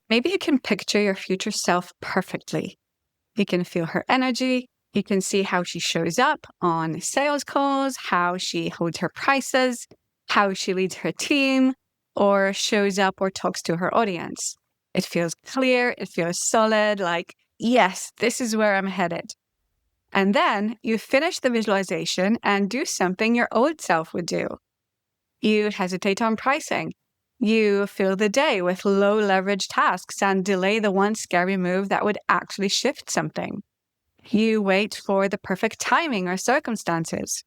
Maybe you can picture your future self perfectly. You can feel her energy. You can see how she shows up on sales calls, how she holds her prices, how she leads her team, or shows up or talks to her audience. It feels clear. It feels solid, like, yes, this is where I'm headed. And then you finish the visualization and do something your old self would do. You hesitate on pricing. You fill the day with low leverage tasks and delay the one scary move that would actually shift something. You wait for the perfect timing or circumstances.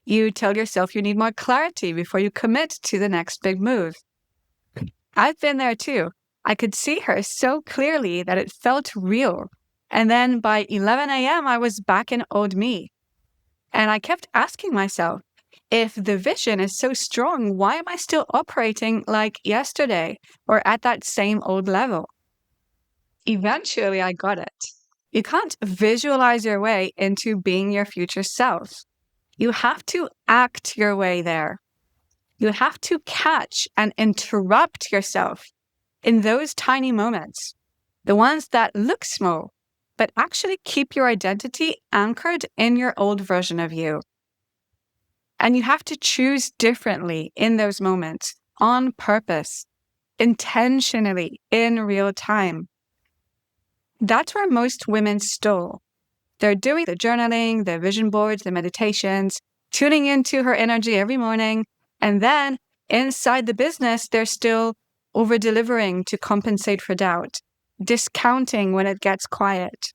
You tell yourself you need more clarity before you commit to the next big move. I've been there too. I could see her so clearly that it felt real. And then by 11 a.m., I was back in old me. And I kept asking myself, if the vision is so strong, why am I still operating like yesterday or at that same old level? Eventually, I got it. You can't visualize your way into being your future self. You have to act your way there. You have to catch and interrupt yourself in those tiny moments, the ones that look small, but actually keep your identity anchored in your old version of you. And you have to choose differently in those moments, on purpose, intentionally, in real time. That's where most women stall. They're doing the journaling, the vision boards, the meditations, tuning into her energy every morning. And then inside the business, they're still over-delivering to compensate for doubt, discounting when it gets quiet,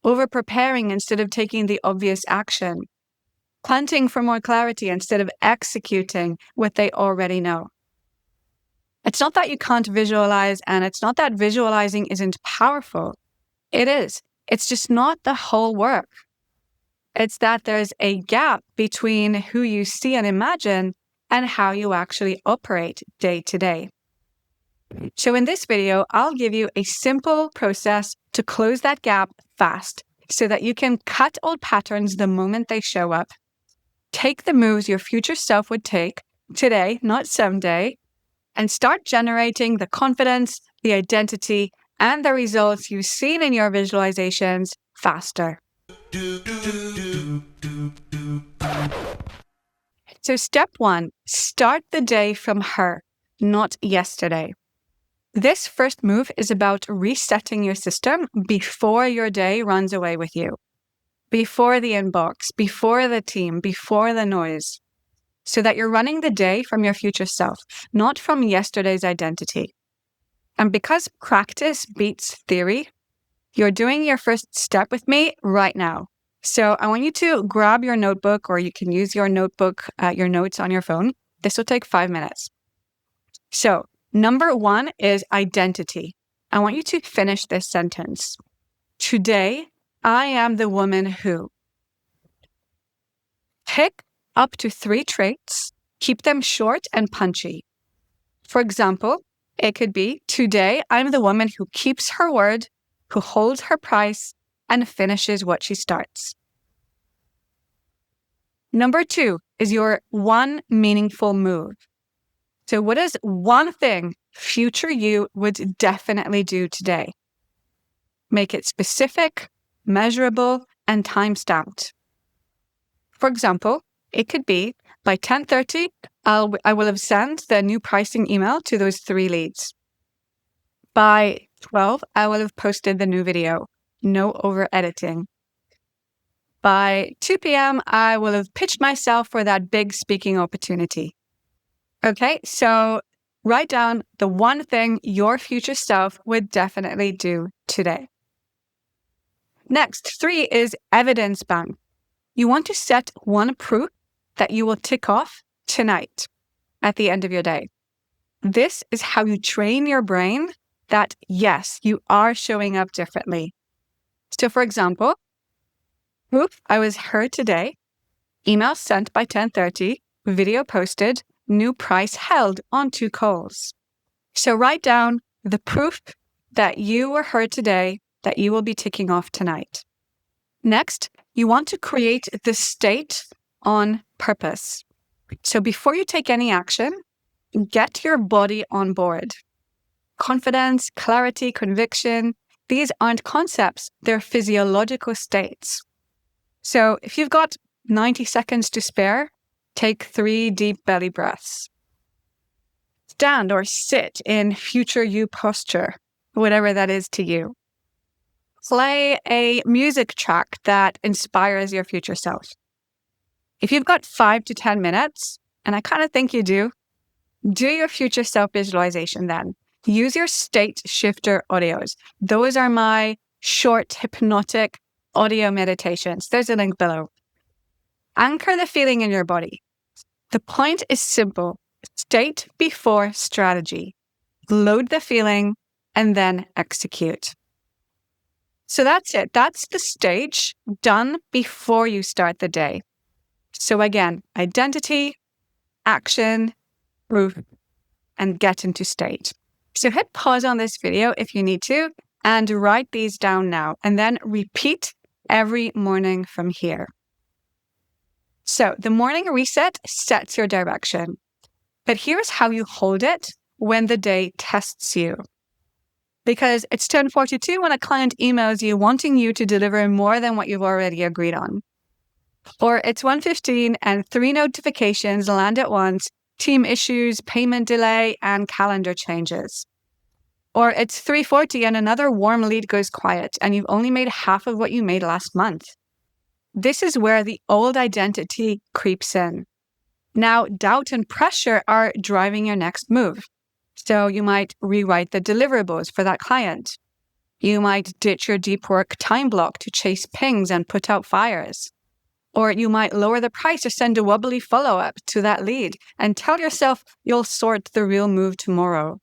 over-preparing instead of taking the obvious action, planting for more clarity instead of executing what they already know. It's not that you can't visualize, and it's not that visualizing isn't powerful. It is. It's just not the whole work. It's that there's a gap between who you see and imagine and how you actually operate day to day. So in this video, I'll give you a simple process to close that gap fast so that you can cut old patterns the moment they show up. Take the moves your future self would take today, not someday, and start generating the confidence, the identity, and the results you've seen in your visualizations faster. So step 1, start the day from her, not yesterday. This first move is about resetting your system before your day runs away with you, before the inbox, before the team, before the noise, so that you're running the day from your future self, not from yesterday's identity. And because practice beats theory, you're doing your first step with me right now. So I want you to grab your notebook, or you can use your notebook, your notes on your phone. This will take 5 minutes. So number 1 is identity. I want you to finish this sentence. Today, I am the woman who. Pick up to 3 traits, keep them short and punchy. For example, it could be, today, I'm the woman who keeps her word, who holds her price, and finishes what she starts. Number 2 is your one meaningful move. So what is one thing future you would definitely do today? Make it specific, measurable, and time-stamped. For example, it could be, by 10:30, I will have sent the new pricing email to those 3 leads. By 12, I will have posted the new video. No over-editing. By 2 p.m., I will have pitched myself for that big speaking opportunity. Okay, so write down the one thing your future self would definitely do today. Next, 3 is evidence bank. You want to set one proof that you will tick off tonight at the end of your day. This is how you train your brain that, yes, you are showing up differently. So for example, proof I was heard today, email sent by 10:30, video posted, new price held on 2 calls. So write down the proof that you were heard today that you will be ticking off tonight. Next, you want to create the state on purpose. So before you take any action, get your body on board. confidence, clarity, conviction. These aren't concepts, they're physiological states. So if you've got 90 seconds to spare, take 3 deep belly breaths. Stand or sit in future you posture, whatever that is to you. Play a music track that inspires your future self. If you've got 5 to 10 minutes, and I kind of think you do your future self visualization then. Use your state shifter audios. Those are my short hypnotic audio meditations. There's a link below. Anchor the feeling in your body. The point is simple. State before strategy. Load the feeling and then execute. So that's it. That's the stage done before you start the day. So again, identity, action, proof, and get into state. So hit pause on this video if you need to and write these down now and then repeat every morning from here. So the morning reset sets your direction, but here's how you hold it when the day tests you. Because it's 10:42 when a client emails you wanting you to deliver more than what you've already agreed on. Or it's 1:15 and 3 notifications land at once, team issues, payment delay, and calendar changes. Or it's 3:40 and another warm lead goes quiet and you've only made half of what you made last month. This is where the old identity creeps in. Now, doubt and pressure are driving your next move. So you might rewrite the deliverables for that client. You might ditch your deep work time block to chase pings and put out fires. Or you might lower the price or send a wobbly follow-up to that lead and tell yourself you'll sort the real move tomorrow.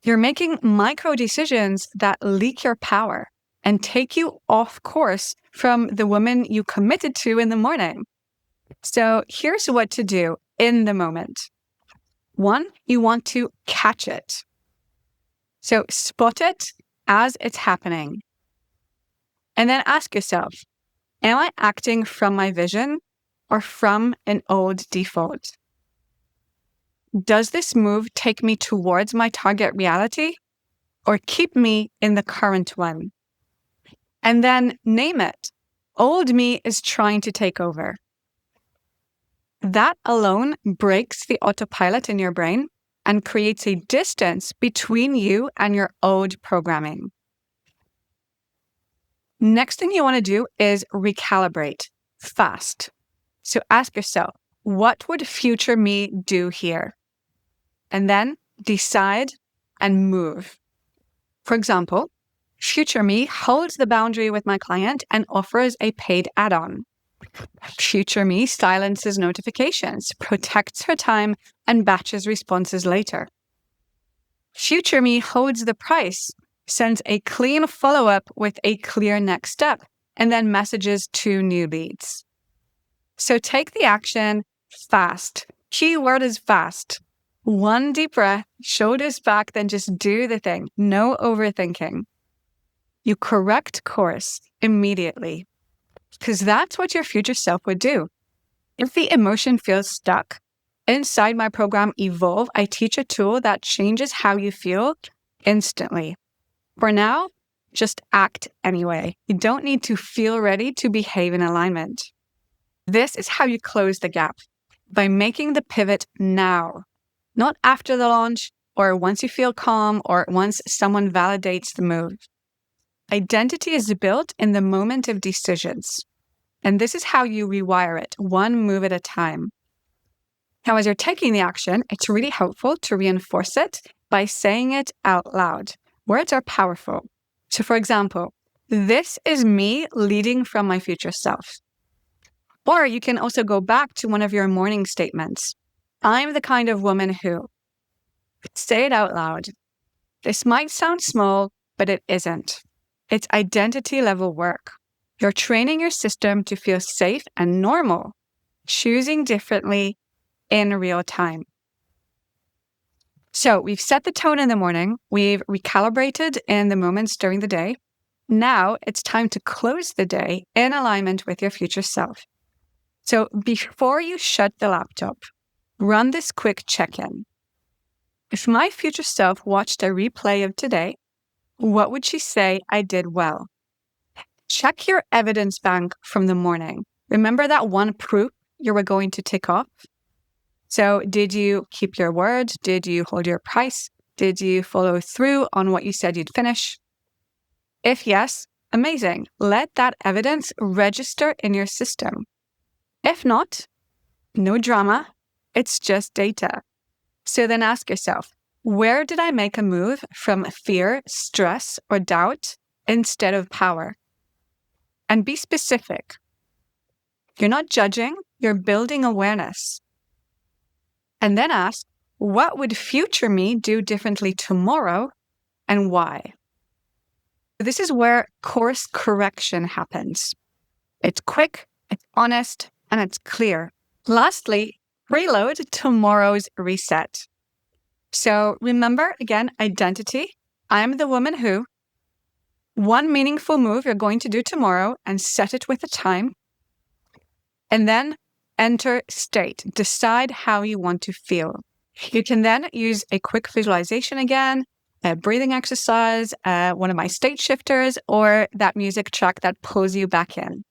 You're making micro decisions that leak your power and take you off course from the woman you committed to in the morning. So here's what to do in the moment. 1, you want to catch it. So spot it as it's happening. And then ask yourself, am I acting from my vision or from an old default? Does this move take me towards my target reality or keep me in the current one? And then name it. Old me is trying to take over. That alone breaks the autopilot in your brain and creates a distance between you and your old programming. Next thing you want to do is recalibrate fast. So ask yourself, what would future me do here? And then decide and move. For example, future me holds the boundary with my client and offers a paid add-on. Future me silences notifications, protects her time, and batches responses later. Future me holds the price, sends a clean follow-up with a clear next step, and then messages 2 new leads. So take the action fast. Keyword is fast. 1 deep breath, shoulders back, then just do the thing. No overthinking. You correct course immediately. Because that's what your future self would do. If the emotion feels stuck, inside my program Evolve, I teach a tool that changes how you feel instantly. For now, just act anyway. You don't need to feel ready to behave in alignment. This is how you close the gap, by making the pivot now, not after the launch or once you feel calm or once someone validates the move. Identity is built in the moment of decisions. And this is how you rewire it, 1 move at a time. Now, as you're taking the action, it's really helpful to reinforce it by saying it out loud. Words are powerful. So, for example, this is me leading from my future self. Or you can also go back to one of your morning statements. I'm the kind of woman who. Say it out loud. This might sound small, but it isn't. It's identity level work. You're training your system to feel safe and normal, choosing differently in real time. So we've set the tone in the morning. We've recalibrated in the moments during the day. Now it's time to close the day in alignment with your future self. So before you shut the laptop, run this quick check-in. If my future self watched a replay of today, what would she say I did well? Check your evidence bank from the morning. Remember that one proof you were going to tick off? So did you keep your word? Did you hold your price? Did you follow through on what you said you'd finish? If yes, amazing. Let that evidence register in your system. If not, no drama. It's just data. So then ask yourself, where did I make a move from fear, stress, or doubt instead of power? And be specific. You're not judging, you're building awareness. And then ask, what would future me do differently tomorrow and why? This is where course correction happens. It's quick, it's honest, and it's clear. Lastly, preload tomorrow's reset. So remember, again, identity. I'm the woman who. One meaningful move you're going to do tomorrow and set it with a time. And then enter state. Decide how you want to feel. You can then use a quick visualization again, a breathing exercise, one of my state shifters, or that music track that pulls you back in.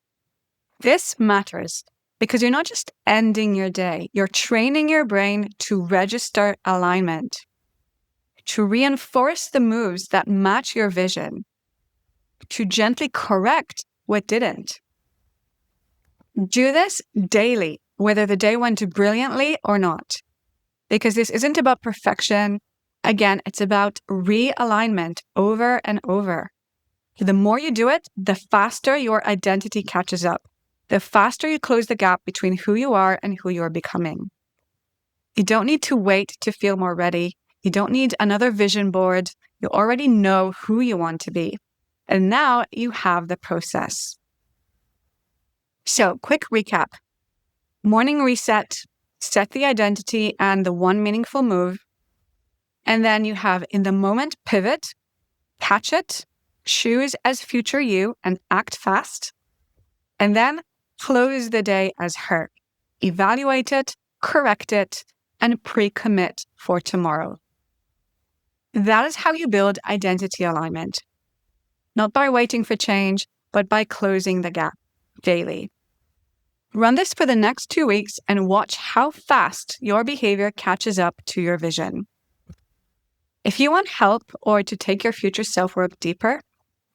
This matters because you're not just ending your day, you're training your brain to register alignment, to reinforce the moves that match your vision, to gently correct what didn't. Do this daily, whether the day went brilliantly or not, because this isn't about perfection. Again, it's about realignment over and over. The more you do it, the faster your identity catches up. The faster you close the gap between who you are and who you are becoming. You don't need to wait to feel more ready. You don't need another vision board. You already know who you want to be. And now you have the process. So, quick recap. Morning reset, set the identity and the one meaningful move. And then you have in the moment pivot, catch it, choose as future you and act fast. And then close the day as her. Evaluate it, correct it, and pre-commit for tomorrow. That is how you build identity alignment. Not by waiting for change, but by closing the gap daily. Run this for the next 2 weeks and watch how fast your behavior catches up to your vision. If you want help or to take your future self work deeper,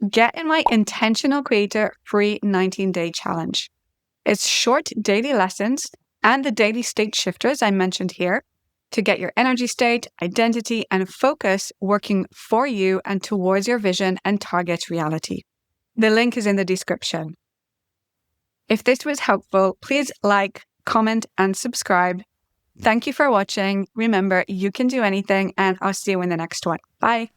get in my Intentional Creator free 19-day challenge. It's short daily lessons and the daily state shifters I mentioned here to get your energy state, identity, and focus working for you and towards your vision and target reality. The link is in the description. If this was helpful, please like, comment, and subscribe. Thank you for watching. Remember, you can do anything, and I'll see you in the next one. Bye.